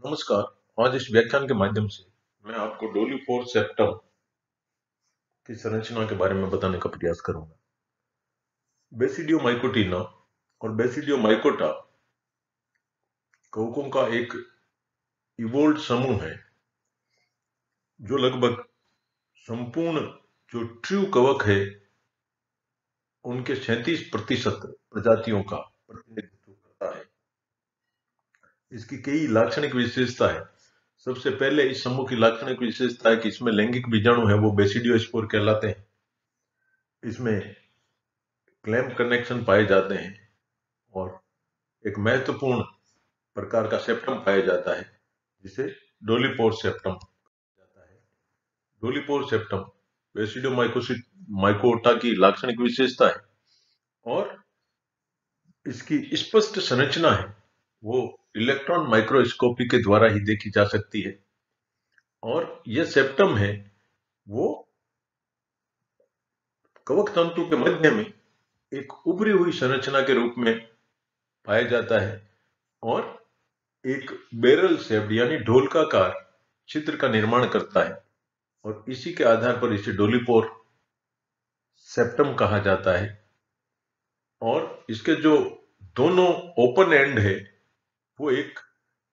नमस्कार। आज इस व्याख्यान के माध्यम से मैं आपको डोलीफोर सेप्टम की संरचना के बारे में बताने का प्रयास करूंगा। बेसिडियोमाइकोटिना और बेसिडियोमाइकोटा कवकों का एक इवोल्व्ड समूह है जो लगभग संपूर्ण जो ट्रू कवक है उनके 37% प्रजातियों का प्रतिनिधित्व करता है। इसकी कई लाक्षणिक विशेषता है। सबसे पहले इस समूह की लाक्षणिक विशेषता है कि इसमें लैंगिक बीजाणु है वो बेसिडियोस्पोर कहलाते हैं। इसमें क्लैम्प कनेक्शन पाए जाते हैं और एक महत्वपूर्ण प्रकार का सेप्टम पाया जाता है जिसे डोलीपोर सेप्टम जाता है। डोलीपोर सेप्टम बेसिडियोमाइकोटा की लाक्षणिक विशेषता है और इसकी स्पष्ट संरचना है वो इलेक्ट्रॉन माइक्रोस्कोपी के द्वारा ही देखी जा सकती है और यह सेप्टम है वो कवक तंतु के मध्य में एक उभरी हुई संरचना के रूप में पाया जाता है और एक बैरल शेप्ड यानी ढोलकाकार छिद्र का निर्माण करता है और इसी के आधार पर इसे डोलीपोर सेप्टम कहा जाता है। और इसके जो दोनों ओपन एंड है वो एक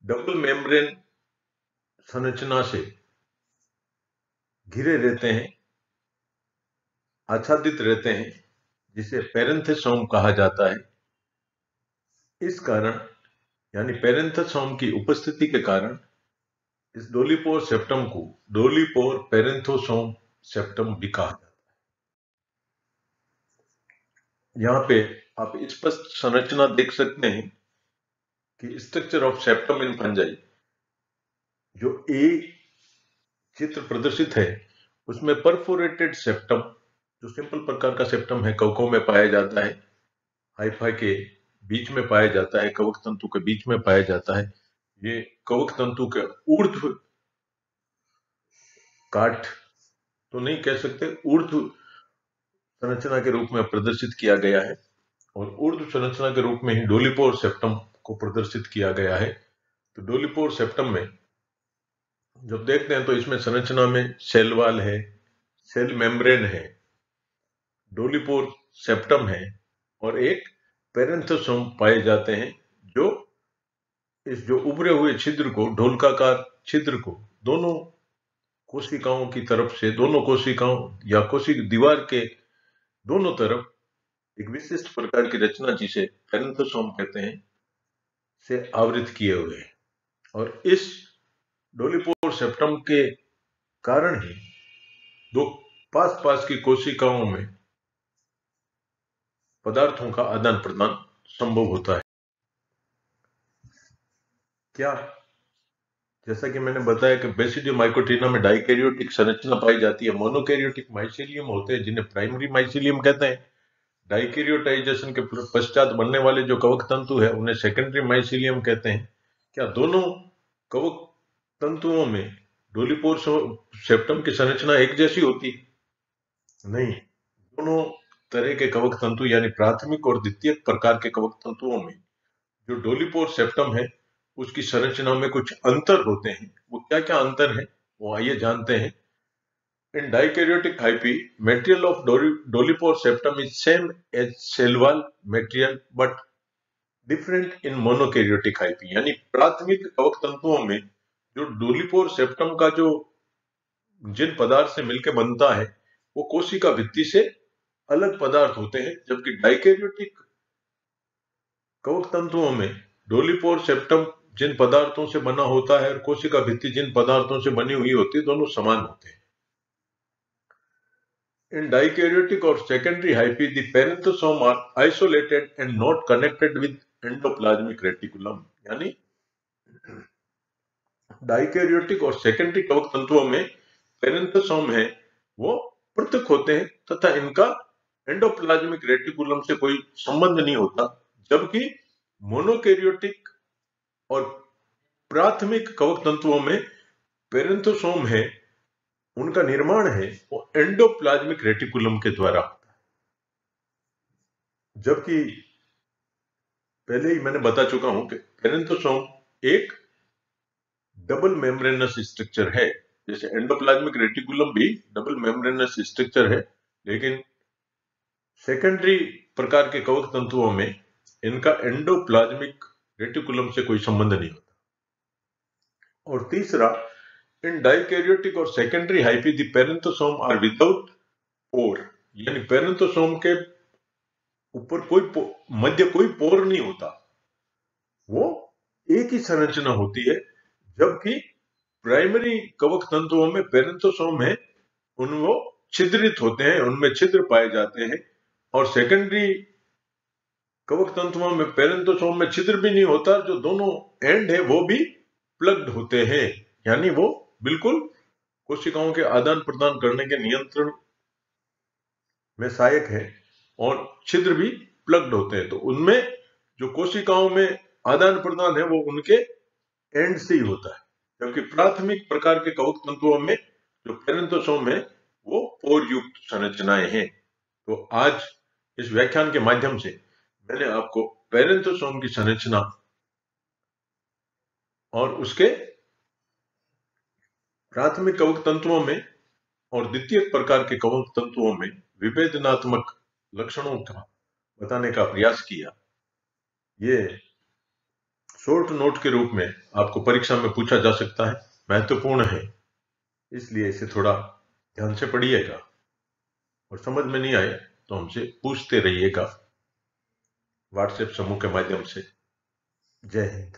डबल मेम्ब्रेन संरचना से घिरे रहते हैं, आच्छादित रहते हैं, जिसे पेरेंथेसोम कहा जाता है। इस कारण यानी पेरेंथेसोम की उपस्थिति के कारण इस डोलीपोर सेप्टम को डोलीपोर पेरेंथोसोम सेप्टम भी कहा जाता है। यहाँ पे आप स्पष्ट संरचना देख सकते हैं कि structure of septum in fungi जो ए चित्र प्रदर्शित है उसमें परफोरेटेड सेप्टम जो सिंपल प्रकार का सेप्टम है कवकों में पाया जाता है, हाइफा के बीच में पाया जाता है, कवक तंतु के बीच में पाया जाता है। ये कवक तंतु के ऊर्ध्व काट तो नहीं कह सकते, ऊर्ध्व संरचना के रूप में प्रदर्शित किया गया है और ऊर्ध्व संरचना के रूप में ही डोलीपोर सेप्टम को प्रदर्शित किया गया है। तो डोलीपोर सेप्टम में जब देखते हैं तो इसमें संरचना में सेल वॉल है, सेल मेम्ब्रेन है, डोलीपोर सेप्टम है और एक पेरेंथोसोम पाए जाते हैं जो इस जो उभरे हुए छिद्र को ढोलकाकार छिद्र को दोनों कोशिकाओं की तरफ से, दोनों कोशिकाओं या कोशिका दीवार के दोनों तरफ एक विशिष्ट प्रकार की रचना जिसे पेरेंथोसोम कहते हैं से आवृत किए हुए हैं। और इस डोलीपोर सेप्टम के कारण ही दो पास पास की कोशिकाओं में पदार्थों का आदान प्रदान संभव होता है। क्या जैसा कि मैंने बताया कि बेसिडियोमाइकोटिना में डाइकैरियोटिक संरचना पाई जाती है, मोनोकैरियोटिक माइसीलियम होते हैं जिन्हें प्राइमरी माइसीलियम कहते हैं। डाइकैरियोटाइजेशन के पश्चात बनने वाले जो कवक तंतु है उन्हें सेकेंडरी माइसीलियम कहते हैं। क्या दोनों कवक तंतुओं में डोलीपोर सेप्टम की संरचना एक जैसी होती? नहीं, दोनों तरह के कवक तंतु यानी प्राथमिक और द्वितीयक प्रकार के कवक तंतुओं में जो डोलीपोर सेप्टम है उसकी संरचना में कुछ अंतर होते हैं। वो क्या क्या अंतर है वो आइए जानते हैं। In dikaryotic hyphae, material of Dolichopore septum is same as cell wall material but different in monokaryotic hyphae। यानी प्राथमिक कवक तंतुओं में जो डोलीपोर सेप्टम का जो जिन पदार्थ से मिलकर बनता है वो कोशिका भित्ति से अलग पदार्थ होते हैं, जबकि डाइकैरियोटिक कवक तंतुओं में डोलीपोर सेप्टम जिन पदार्थों से बना होता है और कोशिका भित्ति जिन पदार्थों से बनी हुई होती है दोनों समान होते हैं। In dikaryotic or secondary hyphae, the parenthosome are isolated and not connected with endoplasmic reticulum। यानी डाइकैरियोटिक और सेकेंडरी कवक तंतुओं में पेरेंथोसोम है वो पृथक होते हैं तथा इनका एंडोप्लाज्मिक रेटिकुलम से कोई संबंध नहीं होता, जबकि मोनोकैरियोटिक और प्राथमिक कवक तंतुओं में पेरेंथोसोम है उनका निर्माण है वो एंडोप्लाज्मिक रेटिकुलम के द्वारा होता है। जबकि पहले ही मैंने बता चुका हूं कि पेरेंथोसोम एक डबल मेम्ब्रेनस स्ट्रक्चर है। जैसे एंडोप्लाज्मिक रेटिकुलम भी डबल मेम्ब्रेनस स्ट्रक्चर है, लेकिन सेकेंडरी प्रकार के कवक तंतुओं में इनका एंडोप्लाज्मिक रेटिकुलम से कोई संबंध नहीं होता। और तीसरा, इन डाइकैरियोटिक और secondary hyphae the parenthesome are without pore, यानी पेरेंथोसोम के ऊपर मध्य कोई पोर नहीं होता, वो एक ही संरचना होती है। जबकि प्राइमरी कवक तंतुओं में पेरेंथोसोम है, वो छिद्रित होते हैं, उनमें छिद्र पाए जाते हैं। और सेकेंडरी कवक तंतुओं में पेरेंथोसोम में छिद्र भी नहीं होता, जो दोनों एंड है वो भी प्लग्ड होते हैं, यानी वो बिल्कुल कोशिकाओं के आदान प्रदान करने के नियंत्रण में सहायक है, और छिद्र भी प्लग्ड होते हैं। तो उनमें जो कोशिकाओं में आदान प्रदान है वो उनके एंड से ही होता है। क्योंकि प्राथमिक प्रकार के कवक तंतुओं में जो पेरेंथोसोम है वो पोर युक्त संरचनाएं हैं। तो आज इस व्याख्यान के माध्यम से मैंने आपको पेरेंथोसोम की संरचना और उसके प्राथमिक कवक तंतुओं में और द्वितीय प्रकार के कवक तंतुओं में विभेदनात्मक लक्षणों का बताने का प्रयास किया। ये शॉर्ट नोट के रूप में आपको परीक्षा में पूछा जा सकता है, महत्वपूर्ण है, इसलिए इसे थोड़ा ध्यान से पढ़िएगा, और समझ में नहीं आए तो हमसे पूछते रहिएगा व्हाट्सएप समूह के माध्यम से। जय हिंद।